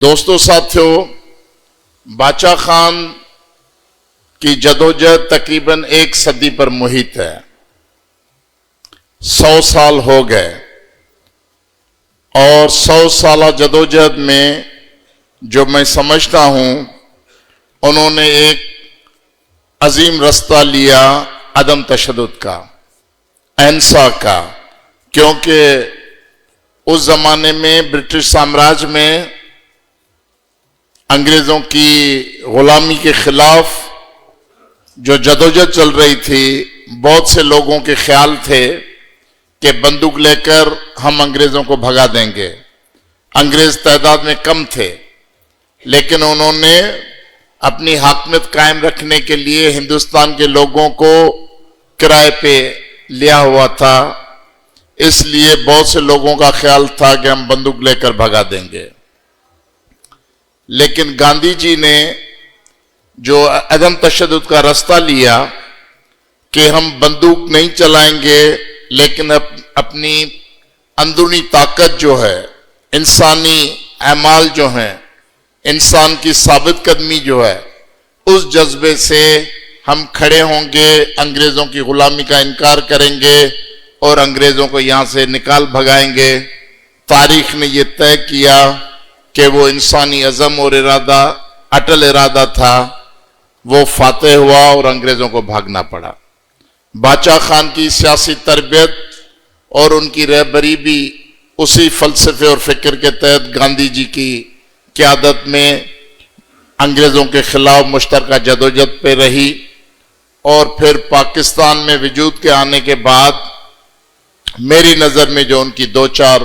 دوستوں ساتھیوں، باچا خان کی جدوجہد تقریباً 1 صدی پر محیط ہے۔ 100 سال ہو گئے اور 100 سالہ جدوجہد میں جو میں سمجھتا ہوں انہوں نے ایک عظیم رستہ لیا عدم تشدد کا، اہنسا کا، کیونکہ اس زمانے میں برٹش سامراج میں انگریزوں کی غلامی کے خلاف جو جدوجہد چل رہی تھی، بہت سے لوگوں کے خیال تھے کہ بندوق لے کر ہم انگریزوں کو بھگا دیں گے۔ انگریز تعداد میں کم تھے، لیکن انہوں نے اپنی حاکمیت قائم رکھنے کے لیے ہندوستان کے لوگوں کو کرائے پہ لیا ہوا تھا، اس لیے بہت سے لوگوں کا خیال تھا کہ ہم بندوق لے کر بھگا دیں گے۔ لیکن گاندھی جی نے جو عدم تشدد کا راستہ لیا کہ ہم بندوق نہیں چلائیں گے، لیکن اپنی اندرونی طاقت جو ہے، انسانی اعمال جو ہیں، انسان کی ثابت قدمی جو ہے، اس جذبے سے ہم کھڑے ہوں گے، انگریزوں کی غلامی کا انکار کریں گے اور انگریزوں کو یہاں سے نکال بھگائیں گے۔ تاریخ نے یہ طے کیا کہ وہ انسانی عزم اور ارادہ، اٹل ارادہ تھا، وہ فاتح ہوا اور انگریزوں کو بھاگنا پڑا۔ باچا خان کی سیاسی تربیت اور ان کی رہبری بھی اسی فلسفے اور فکر کے تحت گاندھی جی کی قیادت میں انگریزوں کے خلاف مشترکہ جدوجہد پہ رہی، اور پھر پاکستان میں وجود کے آنے کے بعد میری نظر میں جو ان کی 2-4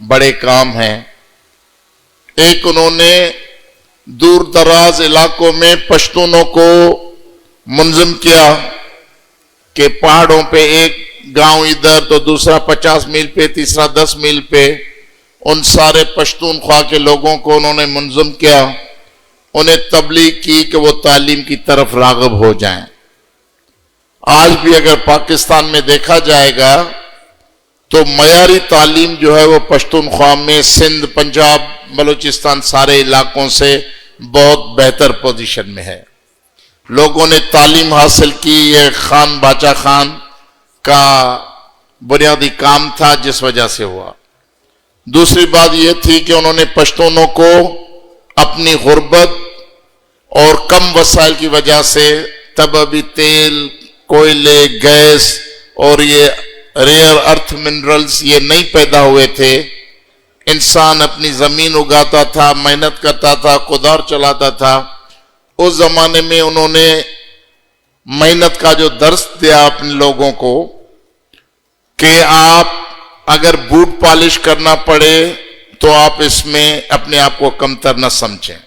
بڑے کام ہیں، ایک انہوں نے دور دراز علاقوں میں پشتونوں کو منظم کیا کہ پہاڑوں پہ ایک گاؤں ادھر تو دوسرا 50 میل پہ، تیسرا 10 میل پہ، ان سارے پشتون خواہ کے لوگوں کو انہوں نے منظم کیا، انہیں تبلیغ کی کہ وہ تعلیم کی طرف راغب ہو جائیں۔ آج بھی اگر پاکستان میں دیکھا جائے گا تو معیاری تعلیم جو ہے وہ پشتونخوا میں سندھ، پنجاب، بلوچستان سارے علاقوں سے بہت بہتر پوزیشن میں ہے۔ لوگوں نے تعلیم حاصل کی، یہ خان باچا خان کا بنیادی کام تھا جس وجہ سے ہوا۔ دوسری بات یہ تھی کہ انہوں نے پشتونوں کو اپنی غربت اور کم وسائل کی وجہ سے، تب ابھی تیل، کوئلے، گیس اور یہ ریئر ارتھ منرلز یہ نہیں پیدا ہوئے تھے، انسان اپنی زمین اگاتا تھا، محنت کرتا تھا، کدار چلاتا تھا۔ اس زمانے میں انہوں نے محنت کا جو درس دیا اپنے لوگوں کو کہ آپ اگر بوٹ پالش کرنا پڑے تو آپ اس میں اپنے آپ کو کمتر نہ سمجھیں،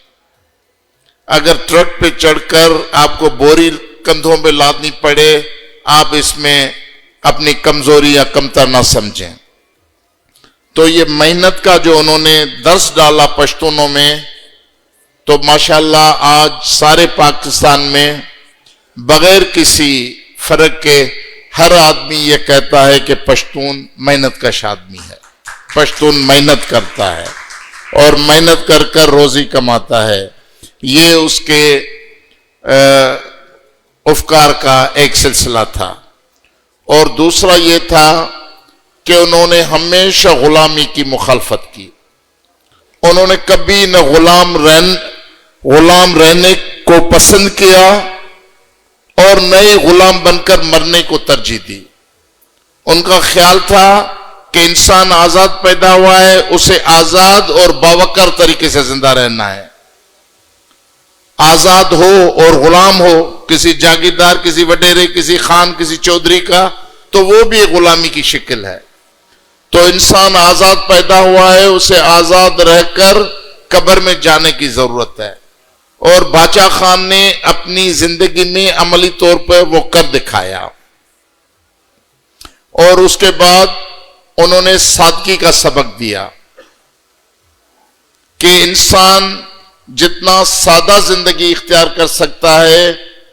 اگر ٹرک پہ چڑھ کر آپ کو بوری کندھوں پہ لادنی پڑے آپ اس میں اپنی کمزوری یا کمتر نہ سمجھیں۔ تو یہ محنت کا جو انہوں نے درس ڈالا پشتونوں میں، تو ماشاءاللہ آج سارے پاکستان میں بغیر کسی فرق کے ہر آدمی یہ کہتا ہے کہ پشتون محنت کش آدمی ہے، پشتون محنت کرتا ہے اور محنت کر کر روزی کماتا ہے۔ یہ اس کے افکار کا ایک سلسلہ تھا۔ اور دوسرا یہ تھا کہ انہوں نے ہمیشہ غلامی کی مخالفت کی، انہوں نے کبھی نہ غلام رہنے کو پسند کیا اور نہ ہی غلام بن کر مرنے کو ترجیح دی۔ ان کا خیال تھا کہ انسان آزاد پیدا ہوا ہے، اسے آزاد اور باوقار طریقے سے زندہ رہنا ہے۔ آزاد ہو اور غلام ہو کسی جاگیردار، کسی وڈیرے، کسی خان، کسی چودھری کا، تو وہ بھی غلامی کی شکل ہے۔ تو انسان آزاد پیدا ہوا ہے، اسے آزاد رہ کر قبر میں جانے کی ضرورت ہے، اور باچا خان نے اپنی زندگی میں عملی طور پر وہ کر دکھایا۔ اور اس کے بعد انہوں نے سادگی کا سبق دیا کہ انسان جتنا سادہ زندگی اختیار کر سکتا ہے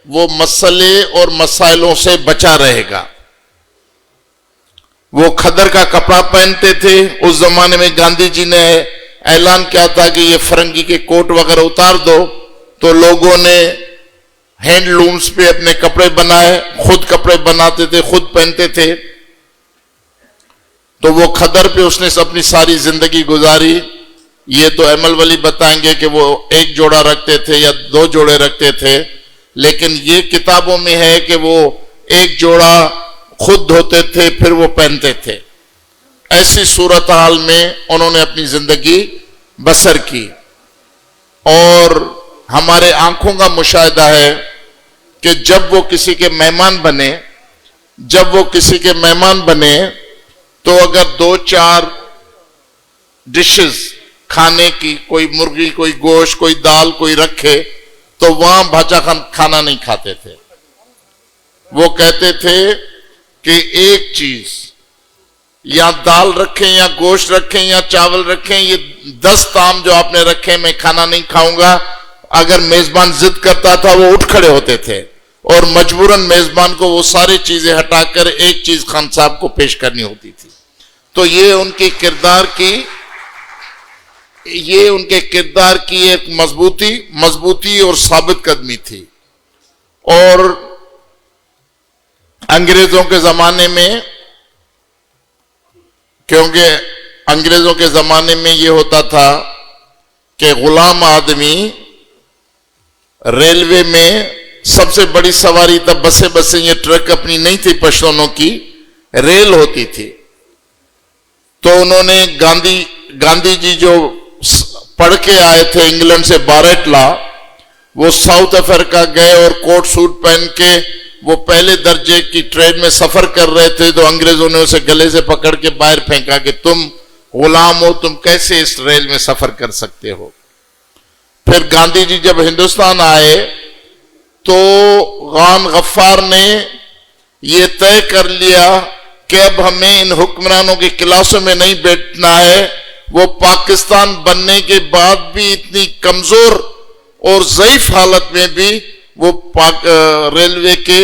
وہ مسئلے اور مسائلوں سے بچا رہے گا۔ وہ کھدر کا کپڑا پہنتے تھے، اس زمانے میں گاندھی جی نے اعلان کیا تھا کہ یہ فرنگی کے کوٹ وغیرہ اتار دو، تو لوگوں نے ہینڈ لومز پہ اپنے کپڑے بنائے، خود کپڑے بناتے تھے، خود پہنتے تھے. تو وہ کھدر پہ اس نے اپنی ساری زندگی گزاری. یہ تو ایمل ولی بتائیں گے کہ وہ ایک جوڑا رکھتے تھے یا 2 جوڑے رکھتے تھے، لیکن یہ کتابوں میں ہے کہ وہ ایک جوڑا خود دھوتے تھے پھر وہ پہنتے تھے. ایسی صورتحال میں انہوں نے اپنی زندگی بسر کی. اور ہمارے آنکھوں کا مشاہدہ ہے کہ جب وہ کسی کے مہمان بنے تو اگر 2-4 ڈشز کھانے کی، کوئی مرغی، کوئی گوشت، کوئی دال کوئی رکھے تو وہاں بھاچا کھانا نہیں کھاتے تھے. وہ کہتے تھے کہ ایک چیز، یا دال رکھیں یا گوشت رکھیں یا چاول رکھیں، یہ 10 طعام جو آپ نے رکھے میں کھانا نہیں کھاؤں گا. اگر میزبان ضد کرتا تھا وہ اٹھ کھڑے ہوتے تھے اور مجبوراً میزبان کو وہ ساری چیزیں ہٹا کر ایک چیز خان صاحب کو پیش کرنی ہوتی تھی. تو یہ ان کے کردار کی ایک مضبوطی اور ثابت قدمی تھی. اور انگریزوں کے زمانے میں، کیونکہ انگریزوں کے زمانے میں یہ ہوتا تھا کہ غلام آدمی ریلوے میں سب سے بڑی سواری تب بسیں یہ ٹرک اپنی نہیں تھی، پشتونوں کی ریل ہوتی تھی. تو انہوں نے گاندھی جی جو پڑھ کے آئے تھے انگلینڈ سے بارٹ لا، وہ ساؤتھ افریقہ گئے اور کوٹ سوٹ پہن کے وہ پہلے درجے کی ٹرین میں سفر کر رہے تھے. تو انگریزوں نے اسے گلے سے پکڑ کے باہر پھینکا کہ تم غلام ہو، تم کیسے اس ریل میں سفر کر سکتے ہو. پھر گاندھی جی جب ہندوستان آئے تو خان غفار نے یہ طے کر لیا کہ اب ہمیں ان حکمرانوں کی کلاسوں میں نہیں بیٹھنا ہے. وہ پاکستان بننے کے بعد بھی اتنی کمزور اور ضعیف حالت میں بھی وہ ریلوے کے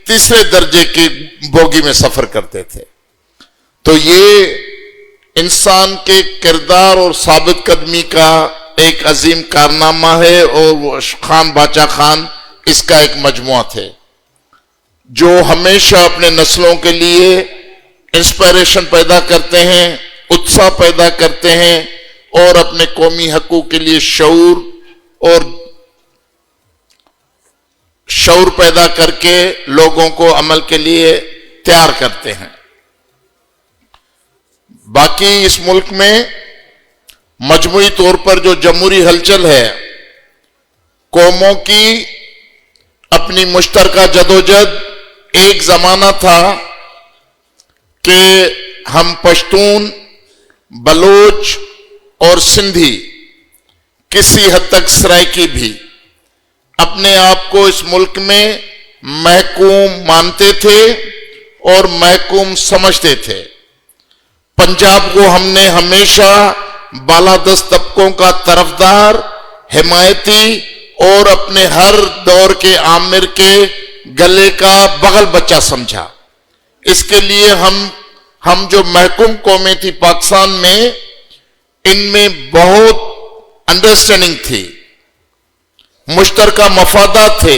3 درجے کی بوگی میں سفر کرتے تھے. تو یہ انسان کے کردار اور ثابت قدمی کا ایک عظیم کارنامہ ہے، اور وہ خان باچا خان اس کا ایک مجموعہ تھے جو ہمیشہ اپنے نسلوں کے لیے انسپائریشن پیدا کرتے ہیں، اتساہ پیدا کرتے ہیں، اور اپنے قومی حقوق کے لیے شعور پیدا کر کے لوگوں کو عمل کے لیے تیار کرتے ہیں. باقی اس ملک میں مجموعی طور پر جو جمہوری ہلچل ہے، قوموں کی اپنی مشترکہ جدوجہد. ایک زمانہ تھا کہ ہم پشتون، بلوچ اور سندھی، کسی حد تک سرائکی بھی اپنے آپ کو اس ملک میں محکوم مانتے تھے اور محکوم سمجھتے تھے. پنجاب کو ہم نے ہمیشہ بالادست طبقوں کا طرفدار، حمایتی اور اپنے ہر دور کے عامر کے گلے کا بغل بچہ سمجھا. اس کے لیے ہم جو محکوم قومیں تھی پاکستان میں، ان میں بہت انڈرسٹینڈنگ تھی، مشترکہ مفادات تھے.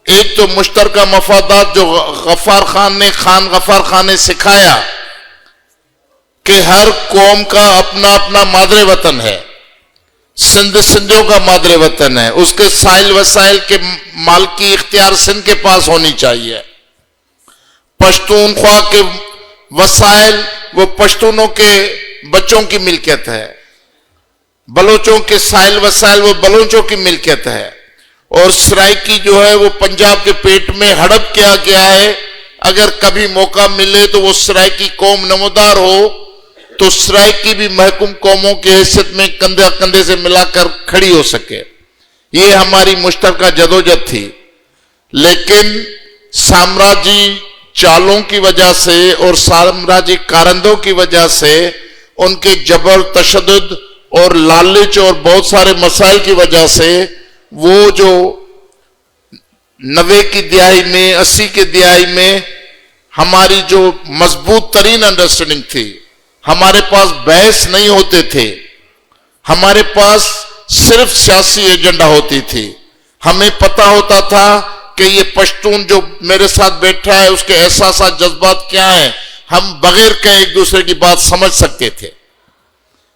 ایک تو مشترکہ مفادات جو خان غفار خان نے سکھایا کہ ہر قوم کا اپنا اپنا مادر وطن ہے. سندھیوں کا مادر وطن ہے، اس کے سائل وسائل کے مالکی اختیار سندھ کے پاس ہونی چاہیے. پشتونخوا کے وسائل وہ پشتونوں کے بچوں کی ملکیت ہے، بلوچوں کے سائل وسائل وہ بلوچوں کی ملکیت ہے، اور سرائکی جو ہے وہ پنجاب کے پیٹ میں ہڑپ کیا گیا ہے. اگر کبھی موقع ملے تو وہ سرائکی قوم نمودار ہو تو سرائکی بھی محکوم قوموں کی حیثیت میں کندھے کندھے سے ملا کر کھڑی ہو سکے. یہ ہماری مشترکہ جدوجہد تھی. لیکن سامراجی چالوں کی وجہ سے اور سامراجی کارندوں کی وجہ سے، ان کے جبر، تشدد اور لالچ اور بہت سارے مسائل کی وجہ سے، وہ جو 90 کی دہائی میں، 80 کی دہائی میں ہماری جو مضبوط ترین انڈرسٹینڈنگ تھی، ہمارے پاس بحث نہیں ہوتے تھے، ہمارے پاس صرف سیاسی ایجنڈا ہوتی تھی. ہمیں پتا ہوتا تھا کہ یہ پشتون جو میرے ساتھ بیٹھا ہے اس کے احساسات جذبات کیا ہیں. ہم بغیر کہیں ایک دوسرے کی بات سمجھ سکتے تھے.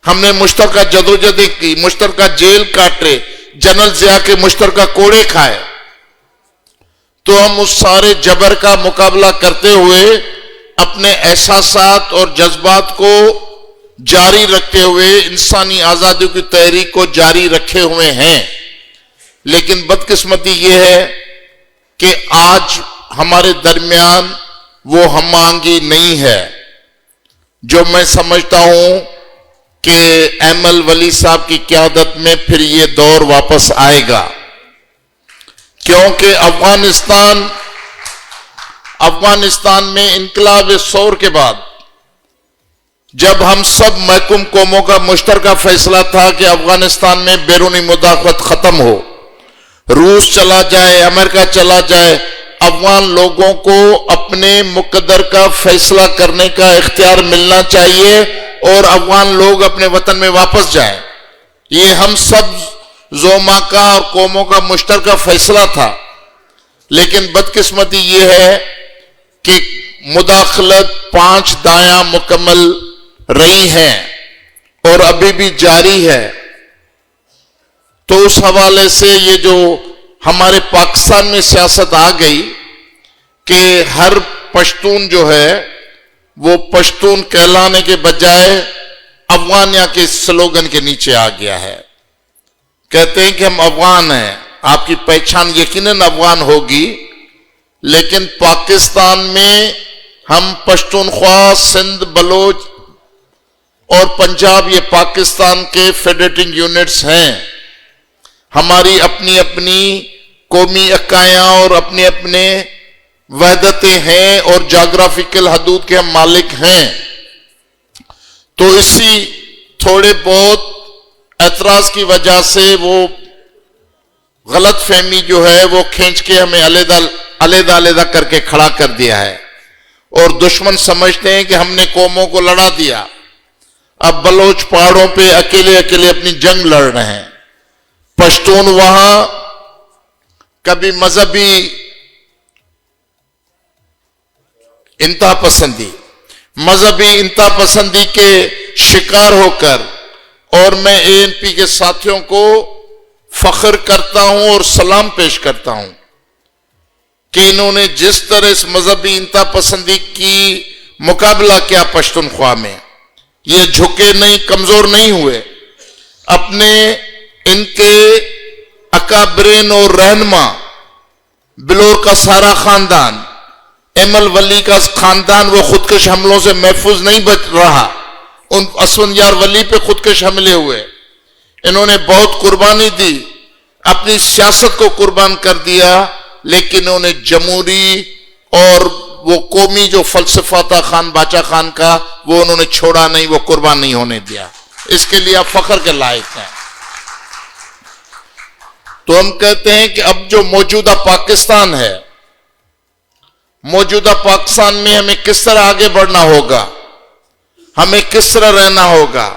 ہم نے مشترکہ جدوجہدیں کی, مشترکہ جیل کاٹے, جنرل ضیاء کے مشترکہ کوڑے کھائے. تو ہم اس سارے جبر کا مقابلہ کرتے ہوئے اپنے احساسات اور جذبات کو جاری رکھتے ہوئے انسانی آزادی کی تحریک کو جاری رکھے ہوئے ہیں. لیکن بدقسمتی یہ ہے کہ آج ہمارے درمیان وہ ہم آہنگی نہیں ہے جو میں سمجھتا ہوں کہ ایمل ولی صاحب کی قیادت میں پھر یہ دور واپس آئے گا. کیونکہ افغانستان میں انقلاب ثور کے بعد جب ہم سب محکوم قوموں کا مشترکہ فیصلہ تھا کہ افغانستان میں بیرونی مداخلت ختم ہو, روس چلا جائے, امریکہ چلا جائے, افغان لوگوں کو اپنے مقدر کا فیصلہ کرنے کا اختیار ملنا چاہیے اور افغان لوگ اپنے وطن میں واپس جائیں. یہ ہم سب زوما کا اور قوموں کا مشترکہ فیصلہ تھا. لیکن بدقسمتی یہ ہے کہ مداخلت 5 دہائیاں مکمل رہی ہیں اور ابھی بھی جاری ہے. تو اس حوالے سے یہ جو ہمارے پاکستان میں سیاست آ گئی کہ ہر پشتون جو ہے وہ پشتون کہلانے کے بجائے افغانیہ کے سلوگن کے نیچے آ گیا ہے. کہتے ہیں کہ ہم افغان ہیں. آپ کی پہچان یقیناً افغان ہوگی, لیکن پاکستان میں ہم پشتونخوا, سندھ, بلوچ اور پنجاب یہ پاکستان کے فیڈریٹنگ یونٹس ہیں. ہماری اپنی اپنی قومی اکائیاں اور اپنے اپنے وحدتیں ہیں اور جغرافیکل حدود کے ہم مالک ہیں. تو اسی تھوڑے بہت اعتراض کی وجہ سے وہ غلط فہمی جو ہے وہ کھینچ کے ہمیں علیحدہ کر کے کھڑا کر دیا ہے. اور دشمن سمجھتے ہیں کہ ہم نے قوموں کو لڑا دیا. اب بلوچ پہاڑوں پہ اکیلے اپنی جنگ لڑ رہے ہیں. پشتون وہاں کبھی مذہبی انتہا پسندی کے شکار ہو کر, اور میں ANP کے ساتھیوں کو فخر کرتا ہوں اور سلام پیش کرتا ہوں کہ انہوں نے جس طرح اس مذہبی انتہا پسندی کی مقابلہ کیا پشتونخوا میں, یہ جھکے نہیں, کمزور نہیں ہوئے. اپنے ان کے اکابرین اور رہنما بلور کا سارا خاندان, ایمل ولی کا خاندان, وہ خودکش حملوں سے محفوظ نہیں بچ رہا. ان اسفندیار ولی پہ خودکش حملے ہوئے. انہوں نے بہت قربانی دی, اپنی سیاست کو قربان کر دیا, لیکن انہوں نے جمہوری اور وہ قومی جو فلسفہ تھا خان باچا خان کا, وہ انہوں نے چھوڑا نہیں, وہ قربان نہیں ہونے دیا. اس کے لیے آپ فخر کے لائق ہیں. تو ہم کہتے ہیں کہ اب جو موجودہ پاکستان ہے, موجودہ پاکستان میں ہمیں کس طرح آگے بڑھنا ہوگا, ہمیں کس طرح رہنا ہوگا.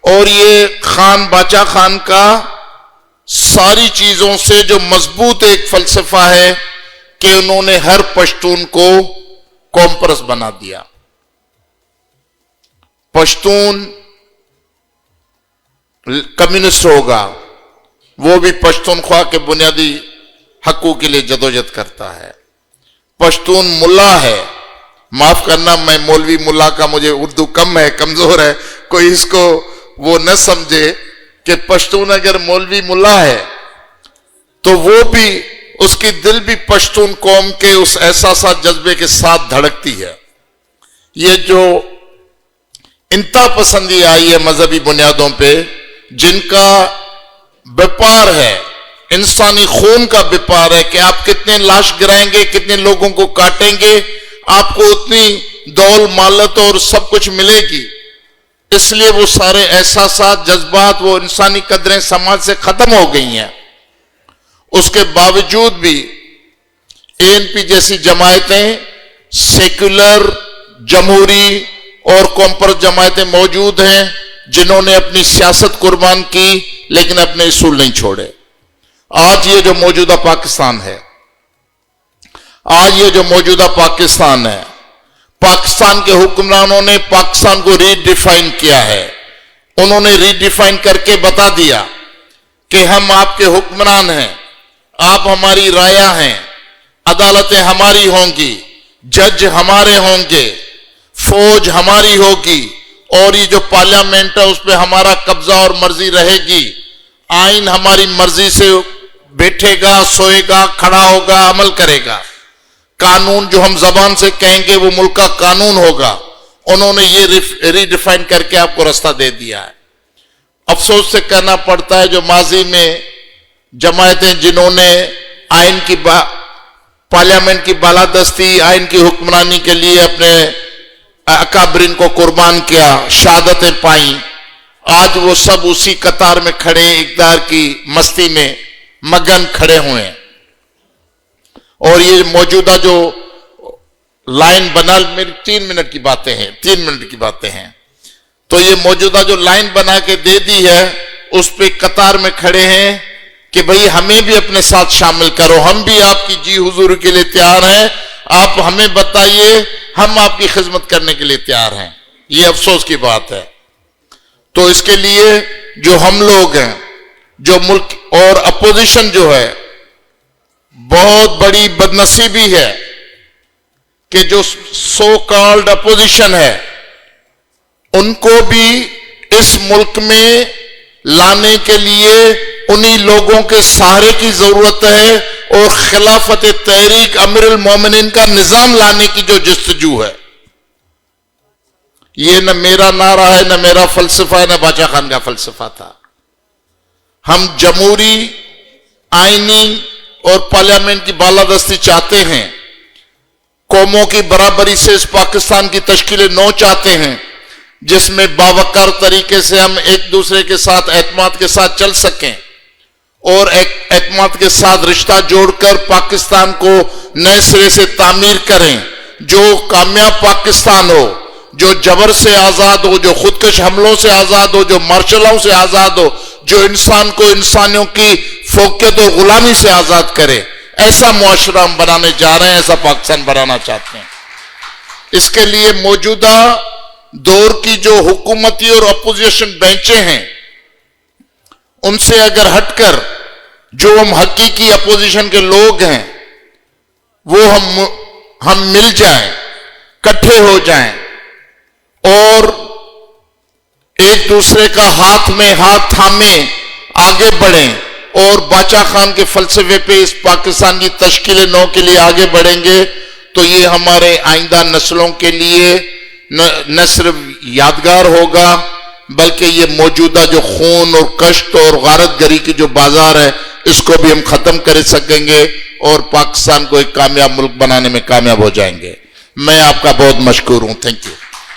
اور یہ خان باچا خان کا ساری چیزوں سے جو مضبوط ایک فلسفہ ہے کہ انہوں نے ہر پشتون کو قوم پرست بنا دیا. پشتون کمیونسٹ ہوگا, وہ بھی پشتونخوا کے بنیادی حقوق کے لیے جدوجہد کرتا ہے. پشتون ملا ہے, معاف کرنا میں مولوی ملا کا مجھے اردو کم ہے, کمزور ہے, کوئی اس کو وہ نہ سمجھے کہ پشتون اگر مولوی ملا ہے تو وہ بھی, اس کی دل بھی پشتون قوم کے اس احساسات جذبے کے ساتھ دھڑکتی ہے. یہ جو انتہا پسندی آئی ہے مذہبی بنیادوں پہ, جن کا بیپار ہے, انسانی خون کا بیپار ہے کہ آپ کتنے لاش گرائیں گے, کتنے لوگوں کو کاٹیں گے, آپ کو اتنی دول مالت اور سب کچھ ملے گی. اس لیے وہ سارے احساسات, جذبات, وہ انسانی قدریں سماج سے ختم ہو گئی ہیں. اس کے باوجود بھی ANP جیسی جماعتیں, سیکولر, جمہوری اور قوم پرست جماعتیں موجود ہیں جنہوں نے اپنی سیاست قربان کی لیکن اپنے اصول نہیں چھوڑے. آج یہ جو موجودہ پاکستان ہے، پاکستان کے حکمرانوں نے پاکستان کو ری ڈیفائن کیا ہے. انہوں نے ری ڈیفائن کر کے بتا دیا کہ ہم آپ کے حکمران ہیں، آپ ہماری رایا ہیں، عدالتیں ہماری ہوں گی، جج ہمارے ہوں گے، فوج ہماری ہوگی، اور یہ جو پارلیمنٹ ہے اس پہ ہمارا قبضہ اور مرضی رہے گی. آئین ہماری مرضی سے بیٹھے گا، سوئے گا، کھڑا ہوگا، عمل کرے گا. قانون جو ہم زبان سے کہیں گے وہ ملک کا قانون ہوگا. انہوں نے یہ ری ڈیفائن کر کے آپ کو راستہ دے دیا ہے. افسوس سے کہنا پڑتا ہے جو ماضی میں جماعتیں جنہوں نے آئین کی پارلیمنٹ کی بالادستی، آئین کی حکمرانی کے لیے اپنے اکابرین کو قربان کیا، شہادتیں پائیں، آج وہ سب اسی قطار میں کھڑے اقتدار کی مستی میں مگن کھڑے ہوئے ہیں. اور یہ موجودہ جو لائن بنا، میری 3 منٹ کی باتیں ہیں، تو یہ موجودہ جو لائن بنا کے دے دی ہے اس پہ قطار میں کھڑے ہیں کہ بھئی ہمیں بھی اپنے ساتھ شامل کرو، ہم بھی آپ کی جی حضور کے لیے تیار ہیں، آپ ہمیں بتائیے، ہم آپ کی خدمت کرنے کے لیے تیار ہیں. یہ افسوس کی بات ہے. تو اس کے لیے جو ہم لوگ ہیں، جو ملک اور اپوزیشن جو ہے، بہت بڑی بدنصیبی ہے کہ جو سو کالڈ اپوزیشن ہے ان کو بھی اس ملک میں لانے کے لیے انہی لوگوں کے سہارے کی ضرورت ہے، اور خلافت تحریک امیر المومنین کا نظام لانے کی جو جستجو ہے. یہ نہ میرا نعرہ ہے، نہ میرا فلسفہ ہے، نہ باچا خان کا فلسفہ تھا. ہم جمہوری، آئینی اور پارلیمنٹ کی بالادستی چاہتے ہیں، قوموں کی برابری سے اس پاکستان کی تشکیل نو چاہتے ہیں جس میں باوقار طریقے سے ہم ایک دوسرے کے ساتھ اعتماد کے ساتھ چل سکیں، اور اعتماد کے ساتھ رشتہ جوڑ کر پاکستان کو نئے سرے سے تعمیر کریں، جو کامیاب پاکستان ہو، جو جبر سے آزاد ہو، جو خودکش حملوں سے آزاد ہو، جو مارشلوں سے آزاد ہو، جو انسان کو انسانیوں کی فوقیت اور غلامی سے آزاد کرے. ایسا معاشرہ ہم بنانے جا رہے ہیں، ایسا پاکستان بنانا چاہتے ہیں. اس کے لیے موجودہ دور کی جو حکومتی اور اپوزیشن بینچیں ہیں ان سے اگر ہٹ کر جو ہم حقیقی اپوزیشن کے لوگ ہیں وہ ہم مل جائیں، کٹھے ہو جائیں اور ایک دوسرے کا ہاتھ میں ہاتھ تھامے آگے بڑھیں اور باچا خان کے فلسفے پہ اس پاکستان کی تشکیل نو کے لیے آگے بڑھیں گے تو یہ ہمارے آئندہ نسلوں کے لیے نہ صرف یادگار ہوگا بلکہ یہ موجودہ جو خون اور کشت اور غارت گری کی جو بازار ہے اس کو بھی ہم ختم کر سکیں گے اور پاکستان کو ایک کامیاب ملک بنانے میں کامیاب ہو جائیں گے. میں آپ کا بہت مشکور ہوں. Thank you.